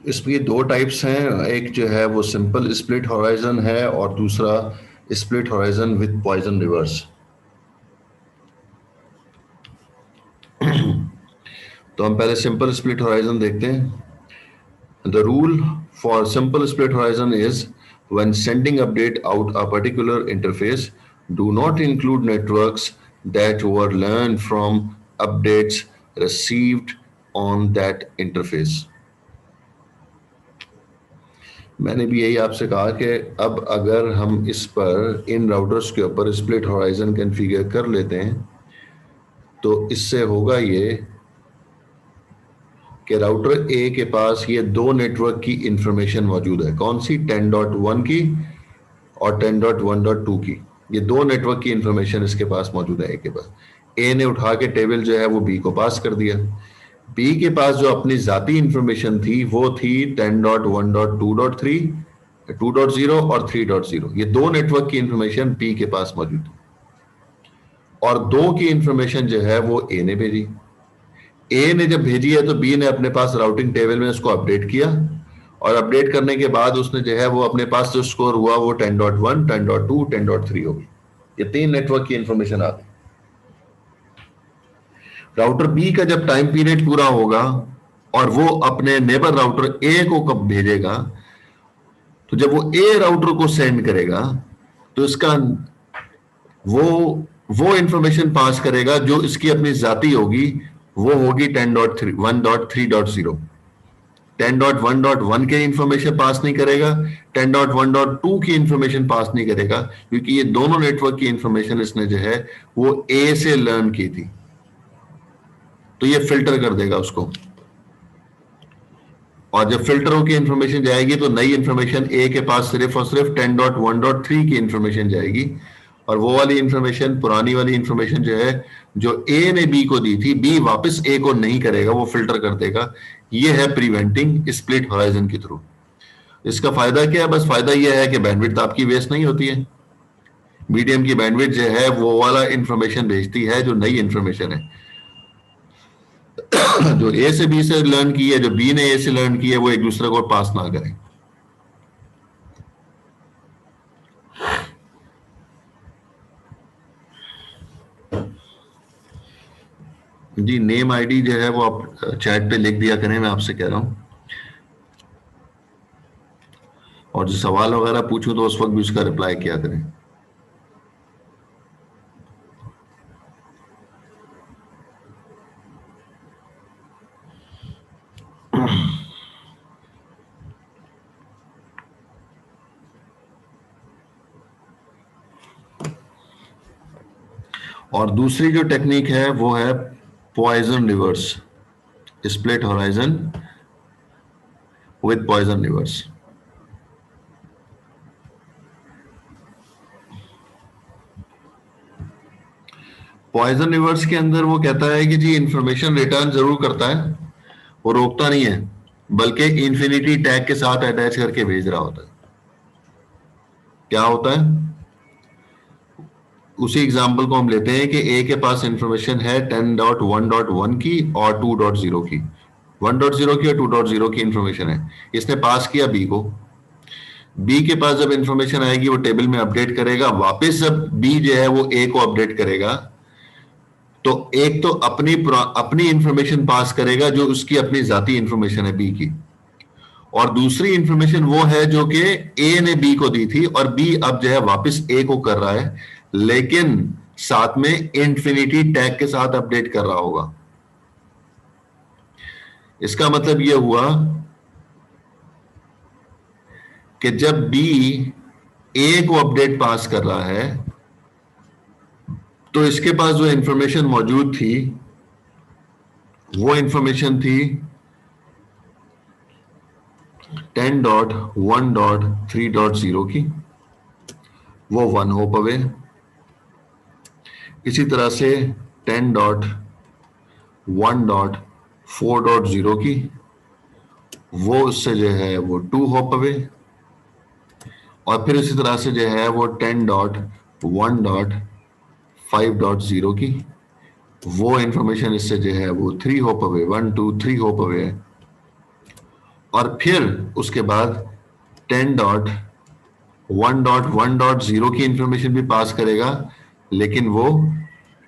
इसमें दो टाइप्स हैं, एक जो है वो सिंपल स्प्लिट हॉराइजन है और दूसरा split horizon with poison reverse. तो हम पहले सिंपल स्प्लिट हॉराइजन देखते हैं। The rule for simple split horizon is when sending update out a particular interface, do not include networks that were learned from updates received on that interface. मैंने भी यही आपसे कहा कि अब अगर हम इस पर इन राउटर्स के ऊपर स्प्लिट हॉराइजन कॉन्फ़िगर कर लेते हैं तो इससे होगा ये कि राउटर ए के पास ये दो नेटवर्क की इंफॉर्मेशन मौजूद है। कौन सी? 10.1 की और 10.1.2 की। ये दो नेटवर्क की इंफॉर्मेशन इसके पास मौजूद है ए के पास। ए ने उठा के टेबल जो है वो बी को पास कर दिया। बी के पास जो अपनी जाती इंफॉर्मेशन थी वो थी 10.1.2.3, 2.0 और 3.0। ये दो नेटवर्क की इंफॉर्मेशन बी के पास मौजूद है और दो की इंफॉर्मेशन जो है वो ए ने भेजी। ए ने जब भेजी है तो बी ने अपने पास राउटिंग टेबल में उसको अपडेट किया और अपडेट करने के बाद उसने जो है वो अपने पास जो स्कोर हुआ वो 10.1, 10.2, 10.3 हो गई। ये तीन नेटवर्क की इंफॉर्मेशन आ गई। राउटर बी का जब टाइम पीरियड पूरा होगा और वो अपने नेबर राउटर ए को कब भेजेगा, तो जब वो ए राउटर को सेंड करेगा तो इसका वो इंफॉर्मेशन पास करेगा जो इसकी अपनी जाती होगी, वो होगी 10.3, 1.3.0। 10.1.1 के इंफॉर्मेशन पास नहीं करेगा, 10.1.2 की इंफॉर्मेशन पास नहीं करेगा, क्योंकि ये दोनों नेटवर्क की इंफॉर्मेशन इसने जो है वो ए से लर्न की थी, तो ये फिल्टर कर देगा उसको। और जब फिल्टरों की इंफॉर्मेशन जाएगी तो नई इंफॉर्मेशन ए के पास सिर्फ और सिर्फ 10.1.3 की इंफॉर्मेशन जाएगी और वो वाली इंफॉर्मेशन, पुरानी वाली इंफॉर्मेशन जो है जो ए ने बी को दी थी, बी वापस ए को नहीं करेगा, वो फिल्टर कर देगा। ये है प्रिवेंटिंग स्प्लिट हॉराइजन के थ्रू। इसका फायदा क्या है? बस फायदा ये है कि बैंडविड्थ आपकी वेस्ट नहीं होती है। मीडियम की बैंडविड्थ जो है वो वाला इंफॉर्मेशन भेजती है जो नई इंफॉर्मेशन है, जो ए से बी से लर्न की है, जो बी ने ए से लर्न की है, वो एक दूसरे को पास ना करें। जी, नेम आईडी जो है वो आप चैट पे लिख दिया करें, मैं आपसे कह रहा हूं। और जो सवाल वगैरह पूछूं तो उस वक्त भी उसका रिप्लाई किया करें। और दूसरी जो टेक्निक है वो है poison reverse, split horizon with poison reverse. Poison reverse के अंदर वो कहता है कि जी इंफॉर्मेशन रिटर्न जरूर करता है, वो रोकता नहीं है, बल्कि इंफिनिटी टैग के साथ अटैच करके भेज रहा होता है। क्या होता है? उसी एग्जांपल को हम लेते हैं कि ए के पास इंफॉर्मेशन है 10.1.1 की और 2.0 की। 1.0 की और 2.0 की इंफॉर्मेशन है। इसने पास किया बी को, बी के पास जब इंफॉर्मेशन आएगी वो टेबल में अपडेट करेगा, वापस जब बी जो है वो ए को अपडेट करेगा, तो एक तो अपनी इंफॉर्मेशन पास करेगा जो उसकी अपनी जाती इंफॉर्मेशन है बी की, और दूसरी इंफॉर्मेशन वो है जो कि ए ने बी को दी थी, और बी अब जो है वापस ए को कर रहा है, लेकिन साथ में इंफिनिटी टैग के साथ अपडेट कर रहा होगा। इसका मतलब यह हुआ कि जब बी ए को अपडेट पास कर रहा है तो इसके पास जो इंफॉर्मेशन मौजूद थी वो इंफॉर्मेशन थी 10.1.3.0 की, वो 1 होप अवे। इसी तरह से 10.1.4.0 की, वो उससे जो है वो 2 होप अवे, और फिर इसी तरह से जो है वो 10.1.5.0 की, वो इंफॉर्मेशन इससे जो है वो 3 होप अवे, 1 2 3 होप अवे है। और फिर उसके बाद 10.1.1.0 की इंफॉर्मेशन भी पास करेगा, लेकिन वो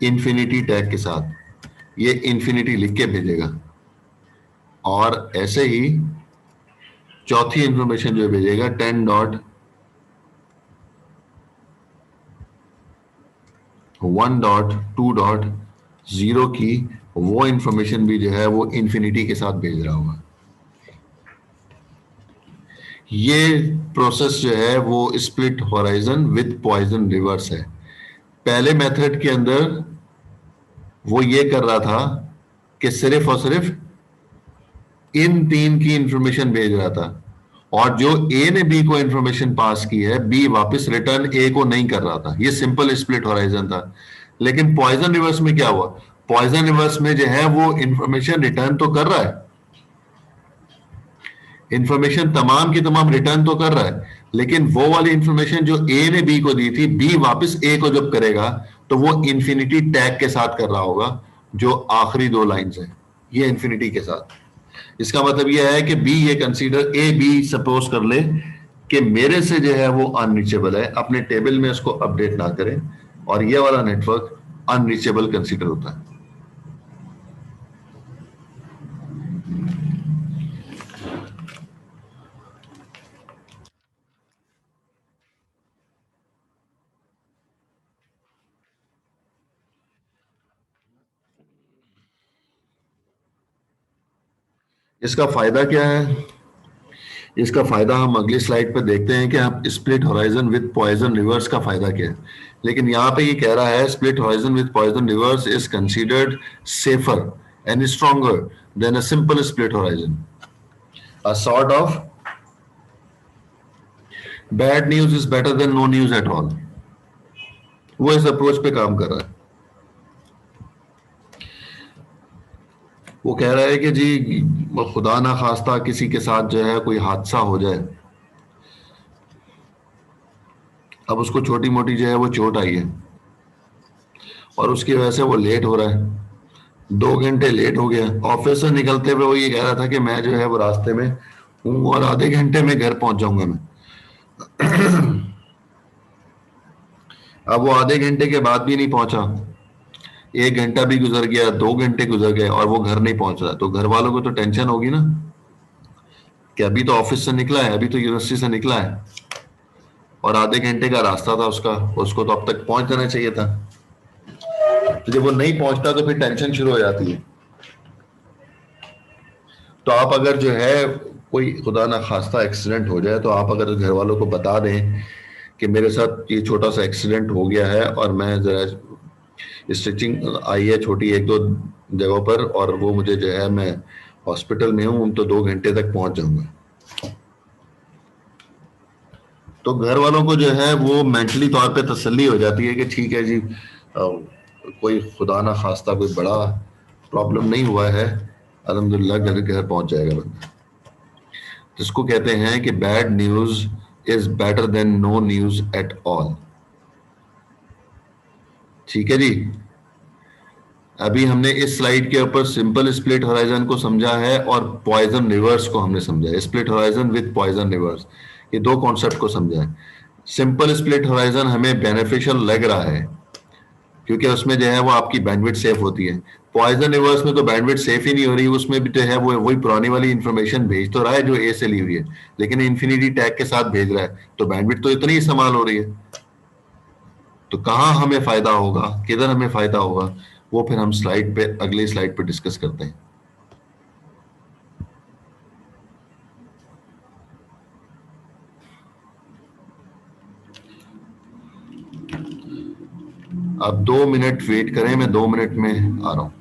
इंफिनिटी टैग के साथ, ये इंफिनिटी लिख के भेजेगा। और ऐसे ही चौथी इंफॉर्मेशन जो भेजेगा 10.1.2.0 की, वो इंफॉर्मेशन भी जो है वो इंफिनिटी के साथ भेज रहा होगा। ये प्रोसेस जो है वो split horizon with poison reverse है। पहले मेथड के अंदर वो ये कर रहा था कि सिर्फ और सिर्फ इन तीन की इंफॉर्मेशन भेज रहा था, और जो ए ने बी को इंफॉर्मेशन पास की है बी वापस रिटर्न ए को नहीं कर रहा था। ये सिंपल स्प्लिट होराइजन था। लेकिन पॉइजन रिवर्स में क्या हुआ? पॉइजन रिवर्स में जो है वो इंफॉर्मेशन रिटर्न तो कर रहा है, इंफॉर्मेशन तमाम की तमाम रिटर्न तो कर रहा है, लेकिन वो वाली इंफॉर्मेशन जो ए ने बी को दी थी बी वापस ए को जब करेगा तो वो इंफिनिटी टैग के साथ कर रहा होगा, जो आखिरी दो लाइंस हैं ये इंफिनिटी के साथ। इसका मतलब यह है कि बी ये कंसीडर, ए बी सपोज कर ले कि मेरे से जो है वो अनरीचेबल है, अपने टेबल में उसको अपडेट ना करें, और ये वाला नेटवर्क अनरीचेबल कंसीडर होता है। इसका फायदा क्या है? इसका फायदा हम अगली स्लाइड पे देखते हैं कि आप split horizon with poison reverse का फायदा क्या है। लेकिन यहाँ पे ये कह रहा है split horizon with poison reverse is considered safer and stronger than a simple split horizon, a sort of bad news is better than no news at all. वो इस अप्रोच पे काम कर रहा है। वो कह रहा है कि जी खुदा ना खास्ता किसी के साथ जो है कोई हादसा हो जाए, अब उसको छोटी मोटी जो है वो चोट आई है और उसकी वजह से वो लेट हो रहा है, 2 घंटे लेट हो गया। ऑफिस से निकलते हुए वो ये कह रहा था कि मैं जो है वो रास्ते में हूँ और आधे घंटे में घर पहुंच जाऊंगा मैं। अब वो आधे घंटे के बाद भी नहीं पहुंचा, 1 घंटा भी गुजर गया, 2 घंटे गुजर गए और वो घर नहीं पहुंच रहा, तो घर वालों को तो टेंशन होगी ना कि अभी तो ऑफिस से निकला है, अभी तो यूनिवर्सिटी से निकला है और आधे घंटे का रास्ता था उसका, उसको तो अब तक पहुंच जाना चाहिए था। तो जब वो नहीं पहुंचता तो फिर टेंशन शुरू हो जाती है। तो आप अगर जो है कोई खुदा ना खास्ता एक्सीडेंट हो जाए तो आप अगर घर वालों को बता दें कि मेरे साथ ये छोटा सा एक्सीडेंट हो गया है और मैं जरा स्टिचिंग आई है छोटी 1-2 जगहों पर और वो मुझे जो है मैं हॉस्पिटल में हूँ तो 2 घंटे तक पहुंच जाऊंगा, तो घर वालों को जो है वो मेंटली तौर पे तसल्ली हो जाती है कि ठीक है जी, कोई खुदा ना खास्ता कोई बड़ा प्रॉब्लम नहीं हुआ है, अल्हम्दुलिल्लाह घर घर पहुंच जाएगा बंदा। जिसको कहते हैं कि bad news is better than no news at all. ठीक है जी। अभी हमने इस स्लाइड के ऊपर सिंपल स्प्लिट होराइजन को समझा है और पॉइजन रिवर्स को हमने समझा है, split horizon with poison reverse, ये दो कॉन्सेप्ट को समझा है। सिंपल स्प्लिट होराइजन हमें बेनिफिशियल लग रहा है क्योंकि उसमें जो है वो आपकी बैंडविड्थ सेफ होती है। पॉइजन रिवर्स में तो बैंडविड्थ सेफ ही नहीं हो रही, उसमें भी जो है वो वही पुरानी वाली इंफॉर्मेशन भेज तो रहा है जो ए से ली हुई है, लेकिन इन्फिनिटी टैग के साथ भेज रहा है, तो बैंडविड्थ तो इतनी ही इस्तेमाल हो रही है। तो कहाँ हमें फायदा होगा, किधर हमें फायदा होगा, वो फिर हम स्लाइड पे, अगली स्लाइड पे डिस्कस करते हैं। आप 2 मिनट वेट करें, मैं 2 मिनट में आ रहा हूं।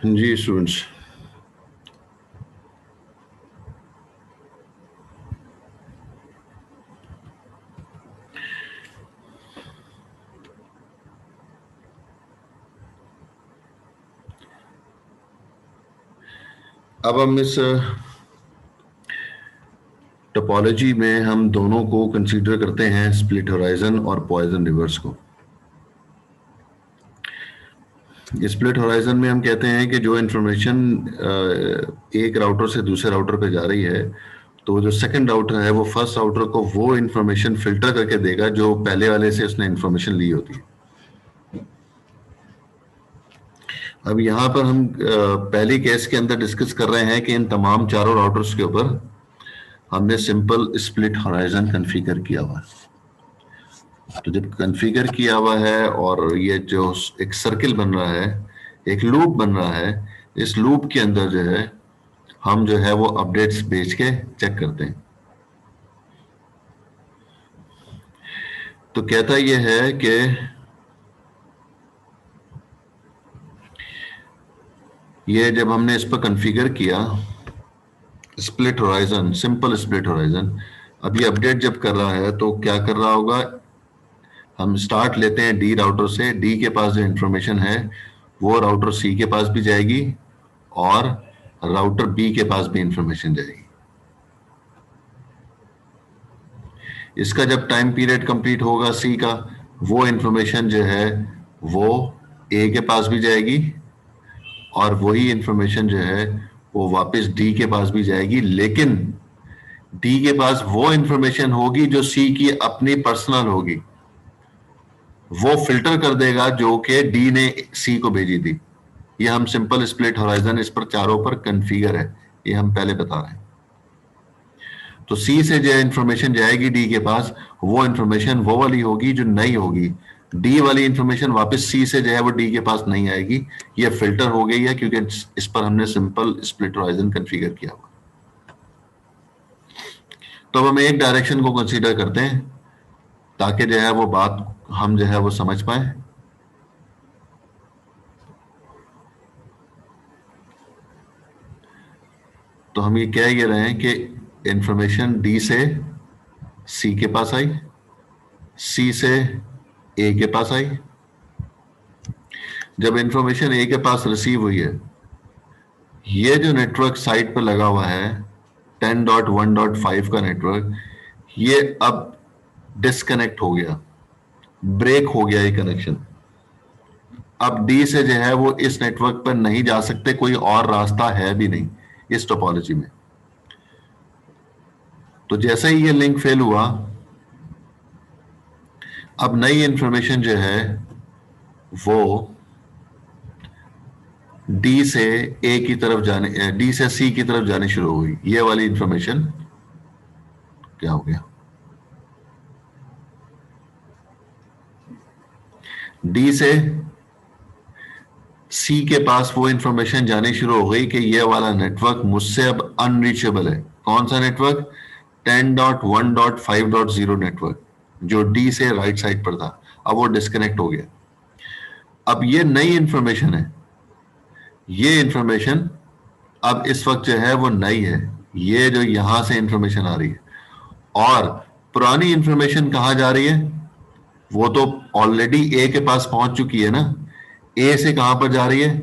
जी स्टूडेंट्स, अब हम इस टोपोलॉजी में हम दोनों को कंसीडर करते हैं, स्प्लिट होराइजन और पॉइजन रिवर्स को। स्प्लिट होराइजन में हम कहते हैं कि जो इंफॉर्मेशन एक राउटर से दूसरे राउटर पे जा रही है, तो जो सेकंड राउटर है वो फर्स्ट राउटर को वो इंफॉर्मेशन फिल्टर करके देगा जो पहले वाले से उसने इंफॉर्मेशन ली होती है। अब यहाँ पर हम पहली केस के अंदर डिस्कस कर रहे हैं कि इन तमाम चारों राउटर्स के ऊपर हमने सिंपल स्प्लिट होराइजन कॉन्फ़िगर किया हुआ है। तो जब कॉन्फ़िगर किया हुआ है और ये जो एक सर्किल बन रहा है, एक लूप बन रहा है, इस लूप के अंदर जो है हम जो है वो अपडेट्स भेज के चेक करते हैं। तो कहता ये है कि ये जब हमने इस पर कॉन्फ़िगर किया split horizon, simple split horizon, अब ये अपडेट जब कर रहा है तो क्या कर रहा होगा, हम स्टार्ट लेते हैं डी राउटर से, डी के पास जो इंफॉर्मेशन है वो राउटर सी के पास भी जाएगी और राउटर बी के पास भी इंफॉर्मेशन जाएगी। इसका जब टाइम पीरियड कंप्लीट होगा सी का, वो इंफॉर्मेशन जो है वो ए के पास भी जाएगी और वही इंफॉर्मेशन जो है वो वापस डी के पास भी जाएगी, लेकिन डी के पास वो इंफॉर्मेशन होगी जो सी की अपनी पर्सनल होगी, वो फिल्टर कर देगा जो कि डी ने सी को भेजी थी। ये हम सिंपल स्प्लिट होराइजन इस पर चारों पर कन्फिगर है, ये हम पहले बता रहे हैं। तो सी से जो इंफॉर्मेशन जाएगी डी के पास, वो इंफॉर्मेशन वो वाली होगी जो नई होगी। डी वाली इंफॉर्मेशन वापस सी से जो है वो डी के पास नहीं आएगी, ये फिल्टर हो गई है क्योंकि इस पर हमने सिंपल स्प्लिट होराइजन कन्फिगर किया हुआ। तो अब हम एक डायरेक्शन को कंसीडर करते हैं ताकि जो है वो बात हम जो है वो समझ पाए। तो हम ये कह ये रहे हैं कि इंफॉर्मेशन डी से सी के पास आई, सी से ए के पास आई। जब इंफॉर्मेशन ए के पास रिसीव हुई है, ये जो नेटवर्क साइट पर लगा हुआ है 10.1.5 का नेटवर्क, ये अब डिस्कनेक्ट हो गया, ब्रेक हो गया ये कनेक्शन। अब डी से जो है वो इस नेटवर्क पर नहीं जा सकते, कोई और रास्ता है भी नहीं इस टोपोलॉजी में। तो जैसे ही ये लिंक फेल हुआ, अब नई इंफॉर्मेशन जो है वो डी से ए की तरफ जाने, डी से सी की तरफ जाने शुरू हुई। ये वाली इंफॉर्मेशन क्या हो गया, डी से सी के पास वो इंफॉर्मेशन जानी शुरू हो गई कि ये वाला नेटवर्क मुझसे अब अनरीचेबल है। कौन सा नेटवर्क? 10.1.5.0 नेटवर्क जो डी से राइट साइड पर था, अब वो डिस्कनेक्ट हो गया। अब ये नई इंफॉर्मेशन है, ये इंफॉर्मेशन अब इस वक्त जो है वो नई है, ये जो यहां से इंफॉर्मेशन आ रही है। और पुरानी इंफॉर्मेशन कहां जा रही है? वो तो ऑलरेडी ए के पास पहुंच चुकी है ना। ए से कहां पर जा रही है?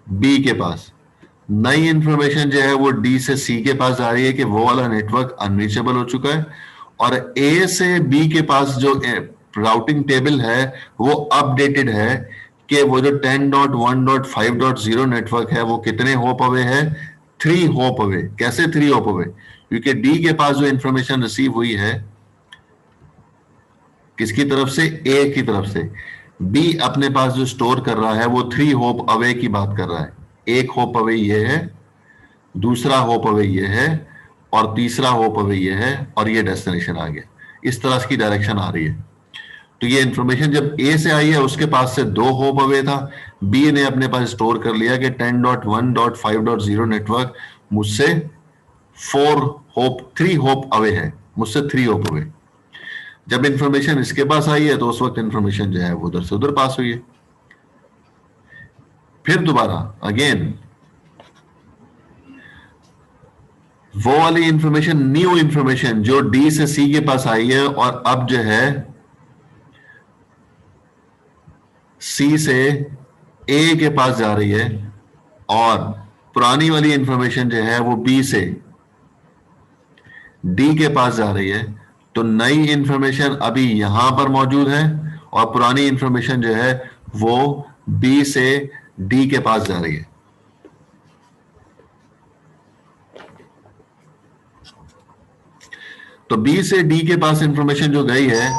बी के पास। नई इंफॉर्मेशन जो है वो डी से सी के पास जा रही है कि वो वाला नेटवर्क अनरीचेबल हो चुका है, और ए से बी के पास जो राउटिंग टेबल है वो अपडेटेड है कि वो जो 10.1.5.0 नेटवर्क है वो कितने होप अवे है? 3 होप अवे। कैसे 3 होप अवे? क्योंकि डी के पास जो इंफॉर्मेशन रिसीव हुई है किसकी तरफ से? ए की तरफ से। बी अपने पास जो स्टोर कर रहा है वो 3 होप अवे की बात कर रहा है। एक होप अवे ये है, दूसरा होप अवे ये है, और तीसरा होप अवे ये है, और ये डेस्टिनेशन आ गया। इस तरह की डायरेक्शन आ रही है। तो ये इंफॉर्मेशन जब ए से आई है उसके पास से 2 होप अवे था, बी ने अपने पास स्टोर कर लिया कि 10.1.5.0 नेटवर्क मुझसे 3 होप अवे है, मुझसे 3 होप अवे। जब इंफॉर्मेशन इसके पास आई है तो उस वक्त इंफॉर्मेशन जो है वो उधर से उधर पास हुई है। फिर दोबारा अगेन वो वाली इंफॉर्मेशन, न्यू इंफॉर्मेशन जो डी से सी के पास आई है और अब जो है सी से ए के पास जा रही है, और पुरानी वाली इंफॉर्मेशन जो है वो बी से डी के पास जा रही है। तो नई इंफॉर्मेशन अभी यहां पर मौजूद है और पुरानी इंफॉर्मेशन जो है वो बी से डी के पास जा रही है। तो बी से डी के पास इंफॉर्मेशन जो गई है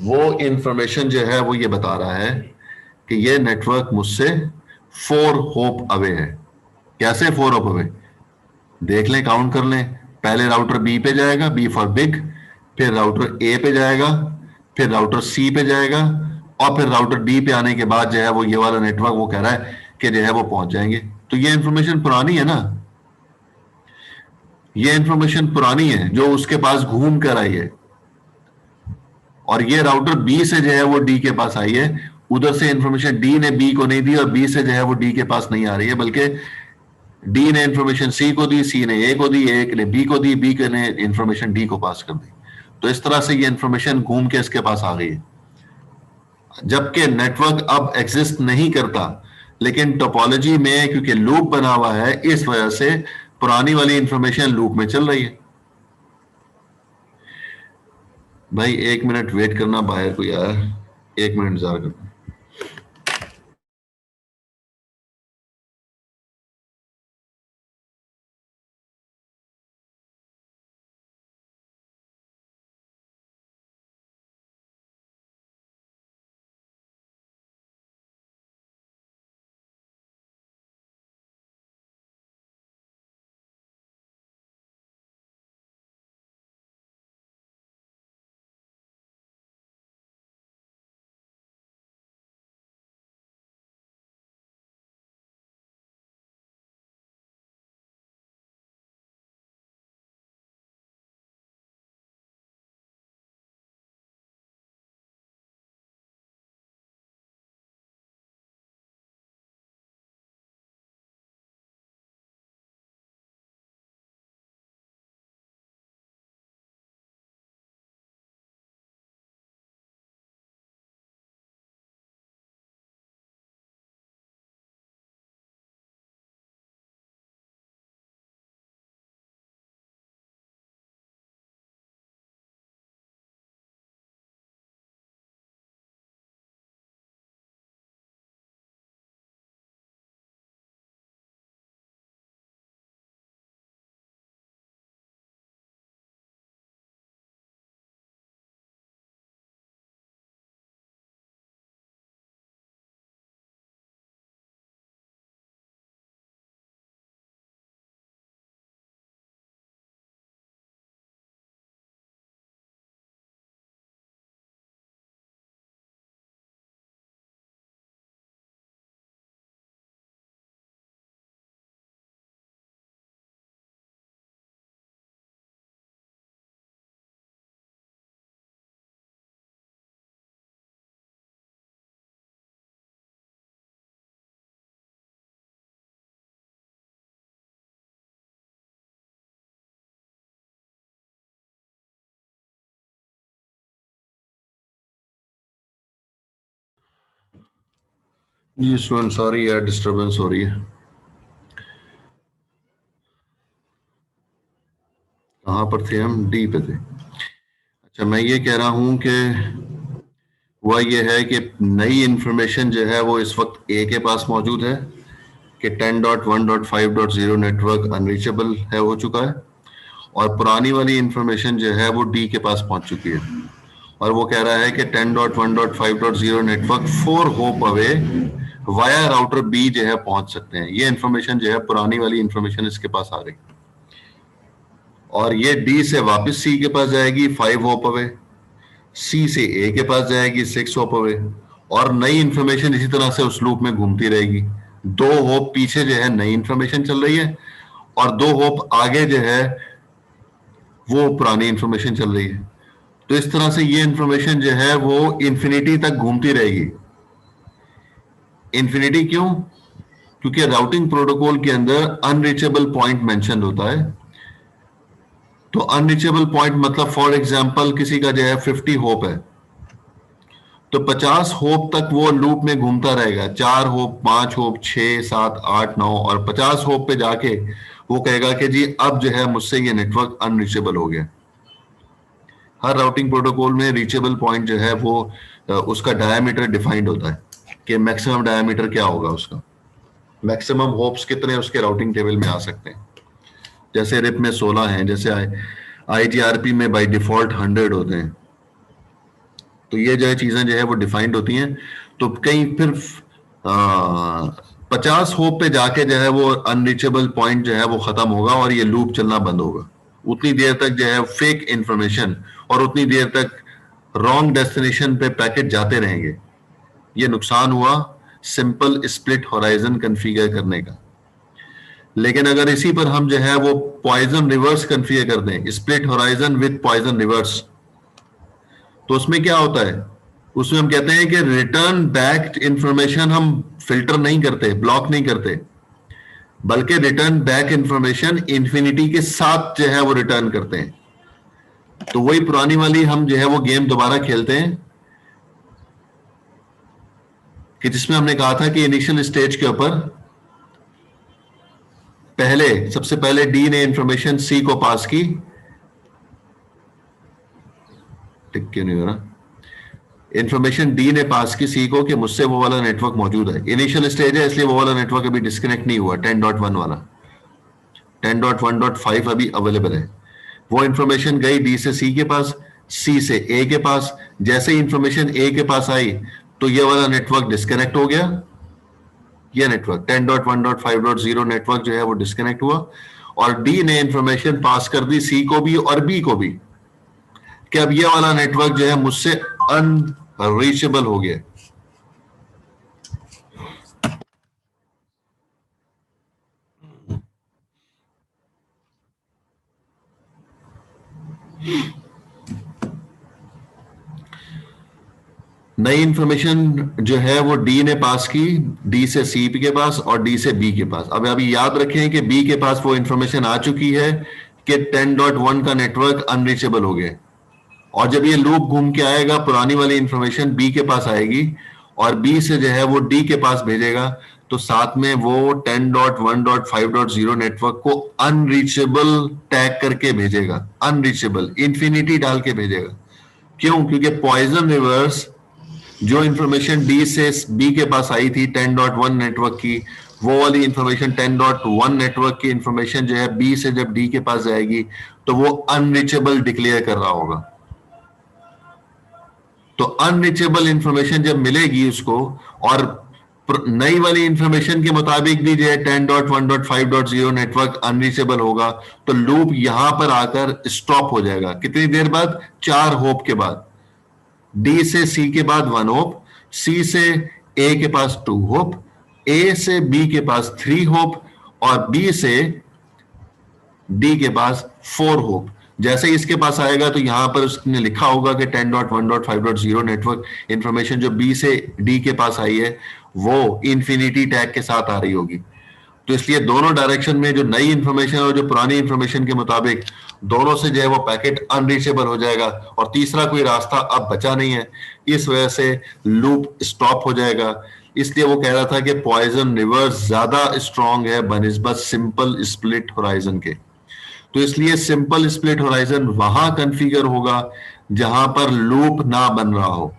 वो इंफॉर्मेशन जो है वो ये बता रहा है कि ये नेटवर्क मुझसे 4 होप अवे है। कैसे 4 होप अवे? देख लें, काउंट कर लें। पहले राउटर बी पे जाएगा, बी फॉर बिग, फिर राउटर ए पे जाएगा, फिर राउटर सी पे जाएगा, और फिर राउटर डी पे आने के बाद जो है वो ये वाला नेटवर्क वो कह रहा है कि जो है वो पहुंच जाएंगे। तो ये इंफॉर्मेशन पुरानी है ना, ये इंफॉर्मेशन पुरानी है जो उसके पास घूम कर आई है, और ये राउटर बी से जो है वो डी के पास आई है। उधर से इंफॉर्मेशन डी ने बी को नहीं दी और बी से जो है वो डी के पास नहीं आ रही है, बल्कि डी ने इंफॉर्मेशन सी को दी, सी ने ए को दी, ए ने बी को दी, बी ने इंफॉर्मेशन डी को पास कर दी। तो इस तरह से ये इंफॉर्मेशन घूम के इसके पास आ गई है, जबकि नेटवर्क अब एग्जिस्ट नहीं करता, लेकिन टोपोलॉजी में क्योंकि लूप बना हुआ है, इस वजह से पुरानी वाली इंफॉर्मेशन लूप में चल रही है। भाई 1 मिनट वेट करना, बाहर कोई आया, 1 मिनट इंतजार करना। जी स्टूडेंट, सॉरी यार, डिस्टरबेंस हो रही है। कहाँ पर थे हम? डी पे थे। अच्छा, मैं ये कह रहा हूं कि वह ये है कि नई इंफॉर्मेशन जो है वो इस वक्त ए के पास मौजूद है कि 10.1.5.0 नेटवर्क अनरीचेबल है, हो चुका है, और पुरानी वाली इंफॉर्मेशन जो है वो डी के पास पहुंच चुकी है, और वो कह रहा है कि 10.1.5.0 network 4 hop away via router B जो है पहुंच सकते हैं। ये इंफॉर्मेशन जो है, पुरानी वाली इंफॉर्मेशन इसके पास आ रही, और ये डी से वापस सी के पास जाएगी 5 होप अवे, सी से ए के पास जाएगी 6 होप अवे, और नई इंफॉर्मेशन इसी तरह से उस लूप में घूमती रहेगी। 2 होप पीछे जो है नई इंफॉर्मेशन चल रही है, और 2 होप आगे जो है वो पुरानी इंफॉर्मेशन चल रही है। तो इस तरह से ये इंफॉर्मेशन जो है वो इंफिनिटी तक घूमती रहेगी। इंफिनिटी क्यों? क्योंकि राउटिंग प्रोटोकॉल के अंदर अनरीचेबल पॉइंट मेंशन होता है। तो अनरीचेबल पॉइंट मतलब फॉर एग्जांपल किसी का जो है 50 होप है, तो 50 होप तक वो लूप में घूमता रहेगा, 4 होप, 5 होप, 6, 7, 8, 9, और 50 होप पे जाके वो कहेगा कि जी अब जो है मुझसे ये नेटवर्क अनरीचेबल हो गया। हर राउटिंग प्रोटोकॉल में रीचेबल पॉइंट जो है वो उसका डायमीटर डिफाइंड होता है कि मैक्सिमम डायमीटर क्या होगा, उसका मैक्सिमम होप्स कितने उसके राउटिंग टेबल में आ सकते हैं। जैसे रिप में 16 हैं, जैसे आईजीआरपी में बाय डिफॉल्ट 100 होते हैं। तो ये जो है चीजें जो है वो डिफाइंड होती हैं। तो कहीं फिर 50 होप पे जाके जो है वो अनरीचेबल पॉइंट जो है वो खत्म होगा और ये लूप चलना बंद होगा। उतनी देर तक जो है फेक इंफॉर्मेशन और उतनी देर तक रॉन्ग डेस्टिनेशन पे पैकेट जाते रहेंगे। ये नुकसान हुआ सिंपल स्प्लिट होराइजन कन्फिगर करने का। लेकिन अगर इसी पर हम जो है वो पॉइजन रिवर्स कन्फिगर कर दें, split horizon with poison reverse, तो उसमें क्या होता है? उसमें हम कहते हैं कि रिटर्न बैक इंफॉर्मेशन हम फिल्टर नहीं करते, ब्लॉक नहीं करते, बल्कि रिटर्न बैक इंफॉर्मेशन इन्फिनिटी के साथ जो है वो रिटर्न करते हैं। तो वही पुरानी वाली हम जो है वो गेम दोबारा खेलते हैं कि जिसमें हमने कहा था कि इनिशियल स्टेज के ऊपर पहले सबसे पहले डी ने इंफॉर्मेशन सी को पास की, टिक क्यों नहीं हो रहा, इंफॉर्मेशन डी ने पास की सी को कि मुझसे वो वाला नेटवर्क मौजूद है। इनिशियल स्टेज है इसलिए वो वाला नेटवर्क अभी डिस्कनेक्ट नहीं हुआ, 10.1 वाला। 10.1.5 अभी अवेलेबल है। वो इंफॉर्मेशन गई डी से सी के पास, सी से ए के पास। जैसे ही इंफॉर्मेशन ए के पास आई तो ये वाला नेटवर्क डिस्कनेक्ट हो गया। ये नेटवर्क 10.1.5.0 नेटवर्क जो है वो डिस्कनेक्ट हुआ और डी ने इंफॉर्मेशन पास कर दी सी को भी और बी को भी कि अब ये वाला नेटवर्क जो है मुझसे अनरीचेबल हो गया। नई इंफॉर्मेशन जो है वो डी ने पास की, डी से सी के पास और डी से बी के पास। अब अभी याद रखें कि बी के पास वो इंफॉर्मेशन आ चुकी है कि 10.1 का नेटवर्क अनरीचेबल हो गया और जब ये लूप घूम के आएगा पुरानी वाली इंफॉर्मेशन बी के पास आएगी और बी से जो है वो डी के पास भेजेगा तो साथ में वो 10.1.5.0 नेटवर्क को अनरीचेबल टैग करके भेजेगा, अनरीचेबल इन्फिनिटी डाल के भेजेगा। क्यों? क्योंकि पॉइजन रिवर्स जो इंफॉर्मेशन डी से बी के पास आई थी 10.1 नेटवर्क की, वो वाली इंफॉर्मेशन 10.1 नेटवर्क की इंफॉर्मेशन जो है बी से जब डी के पास जाएगी तो वो अनरीचेबल डिक्लेयर कर रहा होगा। तो अनरीचेबल इंफॉर्मेशन जब मिलेगी उसको और नई वाली इंफॉर्मेशन के मुताबिक भी जो है 10.1.5.0 नेटवर्क अनरीचेबल होगा तो लूप यहां पर आकर स्टॉप हो जाएगा। कितनी देर बाद? 4 होप के बाद। डी से सी के बाद 1 होप, सी से ए के पास 2 होप, ए से बी के पास 3 होप और बी से डी के पास 4 होप। जैसे ही इसके पास आएगा तो यहां पर उसने लिखा होगा कि 10.1.5.0 नेटवर्क इंफॉर्मेशन जो बी से डी के पास आई है वो इंफिनिटी टैग के साथ आ रही होगी। तो इसलिए दोनों डायरेक्शन में जो नई इंफॉर्मेशन और जो पुरानी इंफॉर्मेशन के मुताबिक दोनों से जो है वो पैकेट अनरीचेबल हो जाएगा और तीसरा कोई रास्ता अब बचा नहीं है। इस वजह से लूप स्टॉप हो जाएगा। इसलिए वो कह रहा था कि पॉइजन रिवर्स ज्यादा स्ट्रॉन्ग है बनिस्बत सिंपल स्प्लिट होराइजन के। तो इसलिए सिंपल स्प्लिट होराइजन वहां कॉन्फ़िगर होगा जहां पर लूप ना बन रहा हो।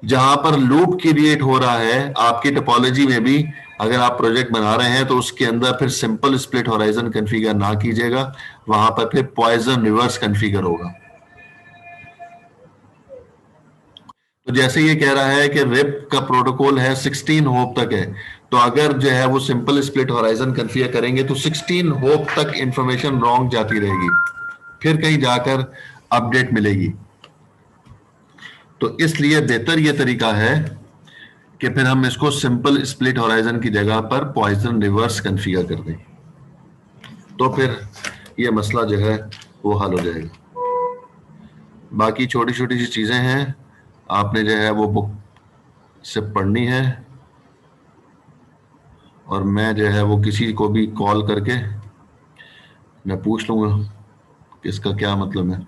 जहां पर लूप क्रिएट हो रहा है आपकी टोपोलॉजी में भी अगर आप प्रोजेक्ट बना रहे हैं तो उसके अंदर फिर सिंपल स्प्लिट होराइजन कॉन्फ़िगर ना कीजिएगा, वहां पर फिर पॉइजन रिवर्स कॉन्फ़िगर होगा। तो जैसे ये कह रहा है कि रिप का प्रोटोकॉल है 16 होप तक है, तो अगर जो है वो सिंपल स्प्लिट होराइजन कॉन्फ़िगर करेंगे तो 16 होप तक इंफॉर्मेशन रॉन्ग जाती रहेगी, फिर कहीं जाकर अपडेट मिलेगी। तो इसलिए बेहतर ये तरीका है कि फिर हम इसको सिंपल स्प्लिट होराइजन की जगह पर पॉइजन रिवर्स कॉन्फ़िगर कर दें, तो फिर ये मसला जो है वो हल हो जाएगा। बाकी छोटी छोटी सी चीजें हैं आपने जो है वो बुक से पढ़नी है और मैं जो है वो किसी को भी कॉल करके मैं पूछ लूंगा कि इसका क्या मतलब है।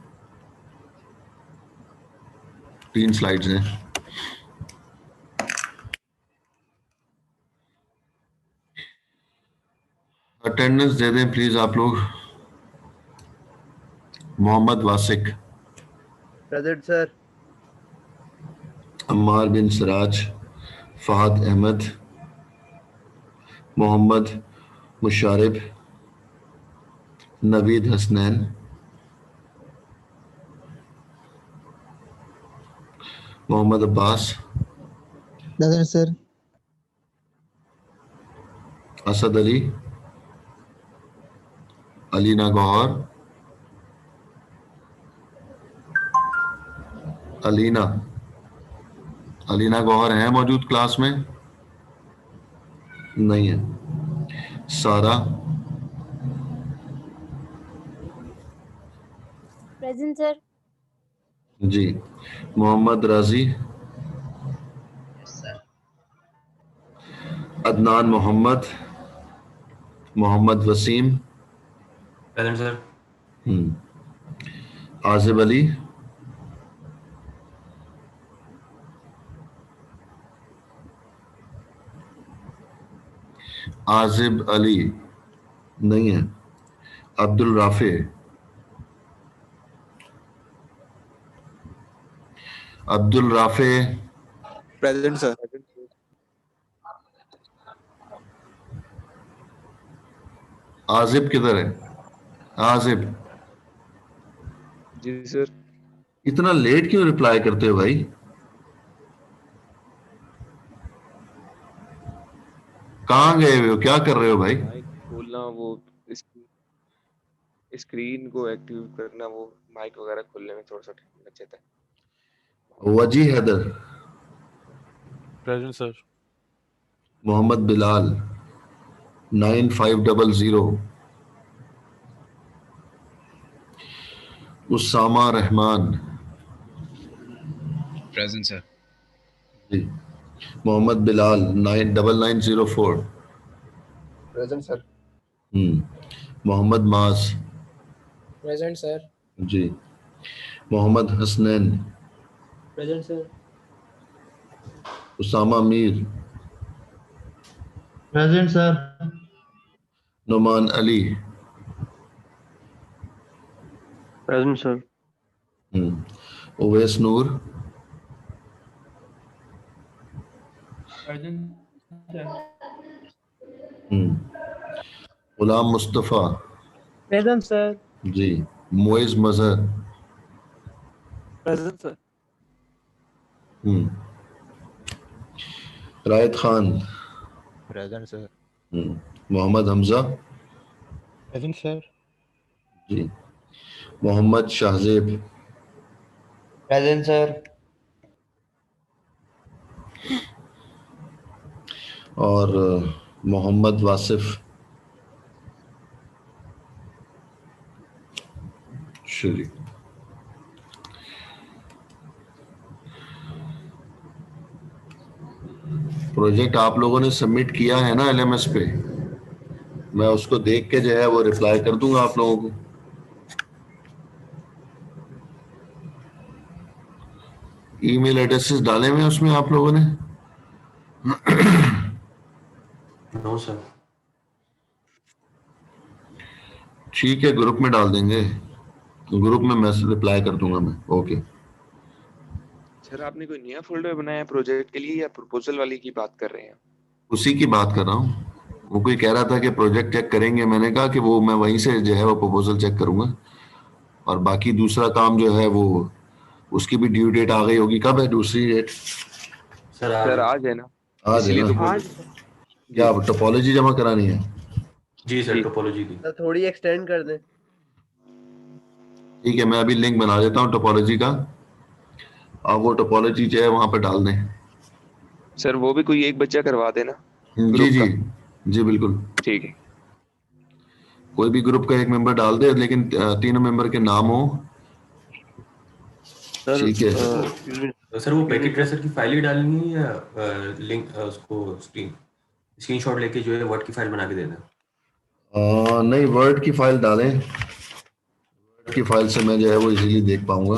3 स्लाइड्स हैं। अटेंडेंस दे दें प्लीज आप लोग। Mohammad वासिक, present sir. अम्मार बिन सिराज, फहद अहमद, मोहम्मद मुशारिब, नवीद हसनैन, मोहम्मद अब्बास, प्रेजेंट सर। असद अली, अलीना गौहर, अलीना गौहर है मौजूद क्लास में? नहीं है। सारा, प्रेजेंट सर। जी। Mohammad Razi, Adnan Mohammad, Mohammad Wasim, present sir. आजिब अली, आजिब अली नहीं है। Abdul Rafe, Abdul Rafe, present sir. आजिब किधर है? आजिब, जी सर। इतना लेट क्यों रिप्लाई करते हो भाई? कहाँ गए हुए हो, क्या कर रहे हो भाई? माइक खोलना, वो स्क्रीन को एक्टिव करना, वो माइक वगैरह खोलने में थोड़ा सा टाइम लग जाता है। Waji Haider, present sir. Mohammad Bilal 9500, Usama Rehman, present sir. जी, Mohammad Bilal 9904, present sir. Mohammad Mas, present sir. जी, Mohammad Hasnain, present sir. Usama Mir, present sir. Noman Ali, present sir. Uwais Noor, Ghulam Mustafa, present sir. जी, Moiz Mazhar, present sir. Rayat Khan, present sir. Mohammad Hamza, present sir. जी, मोहम्मद शाहजेब, प्रेजेंट सर। और मोहम्मद वासिफ। चलिए, प्रोजेक्ट आप लोगों ने सबमिट किया है ना एलएमएस पे? मैं उसको देख के जो है वो रिप्लाई कर दूंगा आप लोगों को। ईमेल एड्रेसेस डाले हुए हैं उसमें आप लोगों ने? No sir. ठीक है, ग्रुप में डाल देंगे, ग्रुप में मैसेज रिप्लाई कर दूंगा मैं। ओके। सर आपने कोई नया फोल्डर बनाया है प्रोजेक्ट के लिए, या प्रपोजल वाली की बात कर रहे हैं? उसी की बात कर रहा हूँ। वो कोई कह रहा था कि प्रोजेक्ट चेक करेंगे, मैंने कहा कि वो मैं वहीं से जो है वो प्रपोजल चेक करूंगा, और बाकी दूसरा काम जो है वो उसकी भी ड्यू डेट आ गई होगी। कब है दूसरी डेट? सर आज है ना, आज है इसलिए तो ना? बोल क्या टोपोलॉजी जमा करानी है? जी सर, टोपोलॉजी की। सर थोड़ी एक्सटेंड कर दें। ठीक है, मैं अभी लिंक बना देता हूँ टोपोलॉजी का, आप वो टोपोलॉजी जो है वहां पर डाल दें। सर वो भी कोई एक बच्चा करवा देना जी ग्रुप जी का। जी बिल्कुल, ठीक है। कोई भी ग्रुप का एक मेंबर डाल दे, लेकिन तीनों मेंबर के नाम हो। ठीक है सर वो पैकेट ट्रेसर की फाइल ही डालनी है, या लिंक उसको स्क्रीनशॉट लेके जो है वर्ड की फाइल बना के दे दें? नहीं, वर्ड की फाइल डालें, वर्ड की फाइल से मैं जो है वो इजीली देख पाऊंगा।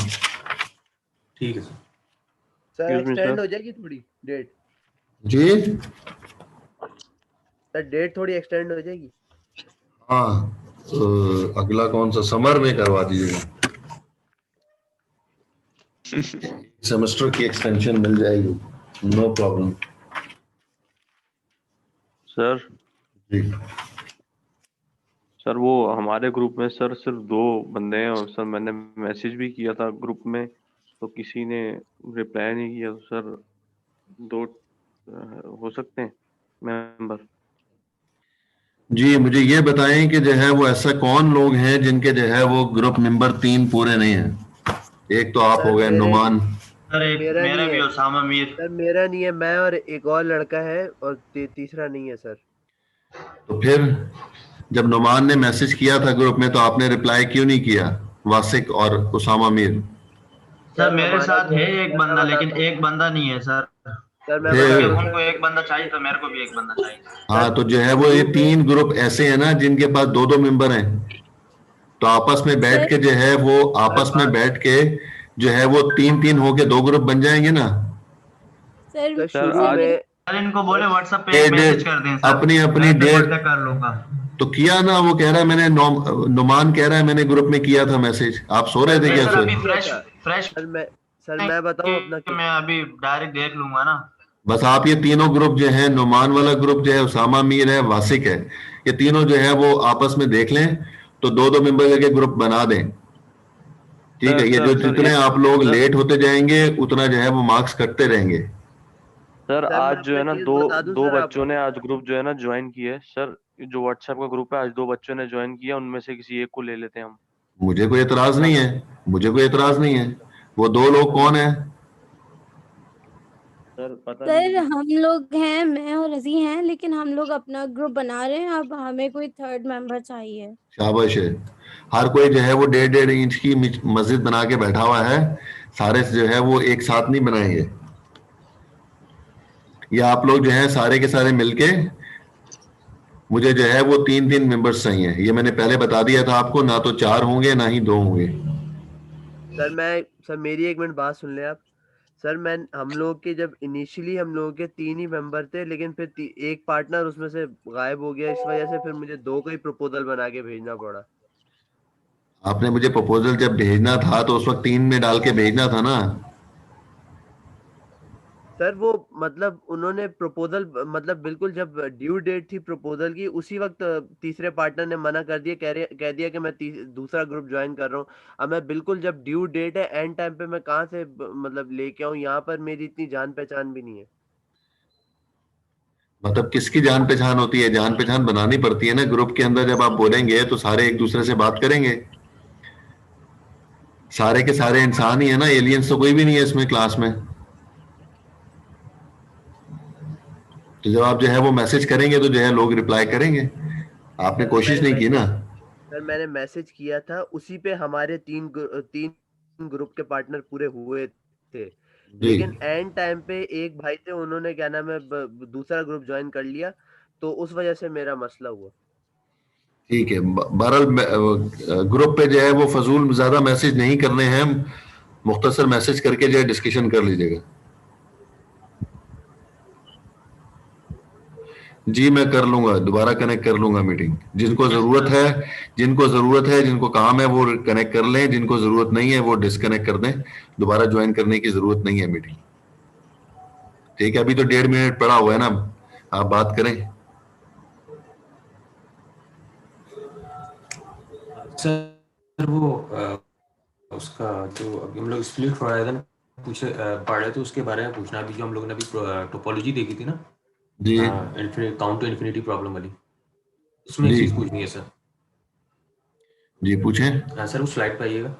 ठीक है सर। सर एक्सटेंड हो जाएगी थोड़ी डेट। जी सर डेट थोड़ी एक्सटेंड हो जाएगी। हाँ, अगला कौन सा, समर में करवा दीजिएगा। सेमेस्टर की एक्सटेंशन मिल जाएगी, नो प्रॉब्लम। सर जी सर वो हमारे ग्रुप में सर सिर्फ 2 बंदे हैं, और सर मैंने मैसेज भी किया था ग्रुप में, तो किसी ने रिप्लाई नहीं किया। तो सर 2 हो सकते हैं मेंबर? जी, मुझे ये बताएं कि जो है वो ऐसा कौन लोग हैं जिनके जो है वो ग्रुप मेंबर 3 पूरे नहीं हैं? एक तो आप सर, हो गए नुमान। सर एक मेरा भी उसामा मीर। सर मेरा नहीं है, मैं और एक और लड़का है, और तीसरा नहीं है सर। तो फिर जब नुमान ने मैसेज किया था ग्रुप में तो आपने रिप्लाई क्यों नहीं किया? वासिक और उसामा मीर। सर मेरे साथ है एक बंदा, लेकिन एक बंदा नहीं है सर। सर मैं फिर- बता रहा हूँ उनको सर। एक बंदा चाहिए तो मेरे को भी एक बंदा चाहिए। हाँ, तो जो है वो ये 3 ग्रुप ऐसे हैं ना जिनके पास 2-2 मेंबर हैं, तो आपस में बैठ के जो है वो आपस में बैठ के जो है वो 3-3 होके 2 ग्रुप बन जाएंगे ना। सर सर शुरू आज में सर इनको बोले व्हाट्सएप पे डेढ़ एक मैसेज कर दें सर, अपनी अपनी मैं फिर डेढ़ कांटेक्ट कर लूंगा। तो किया ना, वो कह रहा है मैंने नुमान कह रहा है मैंने ग्रुप में किया था मैसेज, आप सो रहे थे क्या? सर अभी सो फ्रेश था। फ्रेश सर मैं बताऊं अपना क्या? मैं अभी डायरेक्ट देख लूंगा ना। बस आप ये तीनों ग्रुप जो है, नुमान वाला ग्रुप जो है, उसामा मीर है, वासिक है, ये तीनों जो है वो आपस में देख लें, तो 2-2 मेंबर करके ग्रुप बना दें। ठीक है, ये सर जो सर जितने एक आप लोग सर लेट होते जाएंगे उतना जो है वो मार्क्स कटते रहेंगे। सर सर मैं आज जो अपना है ना केस दो बता दूं दो सर बच्चों आपको? ने आज ग्रुप जो है ना ज्वाइन किया है सर। जो व्हाट्सएप का ग्रुप है आज 2 बच्चों ने ज्वाइन किया, उनमें से किसी एक को ले लेते हैं हम। मुझे कोई एतराज क्या नहीं करें? है, मुझे कोई एतराज नहीं है। वो 2 लोग कौन है? सर पता नहीं सर मुझे। हम लोग हैं, मैं और रजी हैं, लेकिन हम लोग अपना ग्रुप बना रहे हैं। अब हमें कोई थर्ड मेंबर चाहिए। शाबाश है। हर कोई जो है वो 1.5 इंच की मस्जिद बना के बैठा हुआ है, सारे जो है वो एक साथ नहीं बनाएंगे। ये आप लोग जो है सारे के सारे मिलके, मुझे जो है वो 3-3 मेंबर्स चाहिए, ये मैंने पहले बता दिया था आपको, ना तो 4 होंगे ना ही 2 होंगे। सर मेरी 1 मिनट बात सुन ले आप। सर मैं हम लोग के जब इनिशियली हम लोगों के 3 ही मेंबर थे, लेकिन फिर एक पार्टनर उसमें से गायब हो गया, इस वजह से फिर मुझे 2 का ही प्रपोजल बना के भेजना पड़ा। आपने मुझे प्रपोजल जब भेजना था तो उस वक्त 3 में डाल के भेजना था ना। सर वो मतलब उन्होंने प्रपोजल मतलब बिल्कुल जब ड्यू डेट थी प्रपोजल की, उसी वक्त तीसरे पार्टनर ने मना कर दिया, कह दिया कि मैं दूसरा ग्रुप ज्वाइन कर रहा हूँ। अब मैं बिल्कुल जब ड्यू डेट है एंड टाइम पे मैं कहाँ से मतलब लेके आऊँ? यहाँ पर मेरी इतनी जान पहचान भी नहीं है। मतलब किसकी जान पहचान होती है? जान पहचान बनानी पड़ती है ना ग्रुप के अंदर। जब आप बोलेंगे तो सारे एक दूसरे से बात करेंगे, सारे के सारे इंसान ही है ना, एलियंस तो कोई भी नहीं है इसमें क्लास में। तो जब आप जो है वो मैसेज करेंगे तो जो है लोग रिप्लाई करेंगे। आपने कोशिश नहीं की ना। सर मैंने मैसेज किया था, उसी पे हमारे 3 ग्रुप के पार्टनर पूरे हुए थे, जी लेकिन एंड टाइम पे एक भाई थे, उन्होंने क्या नाम है दूसरा ग्रुप ज्वाइन कर लिया, तो उस वजह से मेरा मसला हुआ। ठीक है, बहरहाल ग्रुप पे जो है वो फजूल ज्यादा मैसेज नहीं करने हैं, मुख्तसर मैसेज करके जो है डिस्कशन कर लीजिएगा। जी मैं कर लूंगा, दोबारा कनेक्ट कर लूंगा मीटिंग। जिनको जरूरत है, जिनको काम है वो कनेक्ट कर लें, जिनको जरूरत नहीं है वो डिस्कनेक्ट कर दें, दोबारा ज्वाइन करने की जरूरत नहीं है मीटिंग। ठीक है, अभी तो 1.5 मिनट पड़ा हुआ है ना, आप बात करें। सर वो उसका जो अभी हम लोग स्प्लिट होराइजन पूछे पढ़ रहे थे, उसके बारे में पूछना भी, जो हम लोगों ने अभी टोपोलॉजी देखी थी ना, जी काउंट टू इन्फिनिटी प्रॉब्लम वाली, उसमें एक जी चीज पूछनी है सर। जी पूछें। हाँ सर, उस स्लाइड पे आइएगा।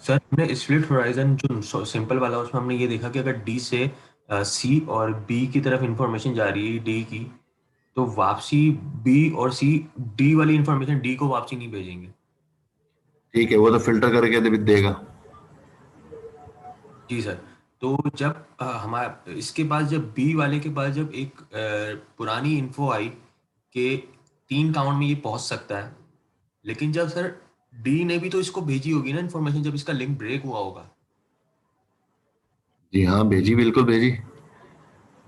सर हमने स्प्लिट होराइजन जो सिंपल वाला, उसमें हमने ये देखा कि अगर डी से सी और बी की तरफ इंफॉर्मेशन जा रही है डी की, तो वापसी बी और सी डी वाली इंफॉर्मेशन डी को वापसी नहीं भेजेंगे। ठीक है, वो तो फिल्टर करके देगा। जी सर। तो जब हमारा इसके बाद जब बी वाले के पास जब एक पुरानी इन्फो आई कि 3 काउंट में ये पहुंच सकता है, लेकिन जब सर डी ने भी तो इसको भेजी होगी ना इन्फॉर्मेशन, जब इसका लिंक ब्रेक हुआ होगा। जी हाँ भेजी, बिल्कुल भेजी।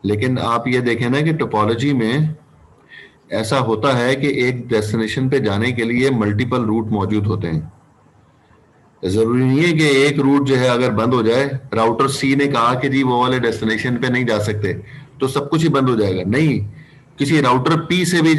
लेकिन आप ये देखें ना कि टोपोलॉजी में ऐसा होता है कि एक डेस्टिनेशन पे जाने के लिए मल्टीपल रूट मौजूद होते हैं। जरूरी नहीं है कि एक रूट जो है अगर बंद हो जाए, राउटर सी ने कहा कि जी वो वाले डेस्टिनेशन पे नहीं जा सकते, तो सब कुछ ही बंद हो जाएगा। नहीं, किसी राउटर पी से भी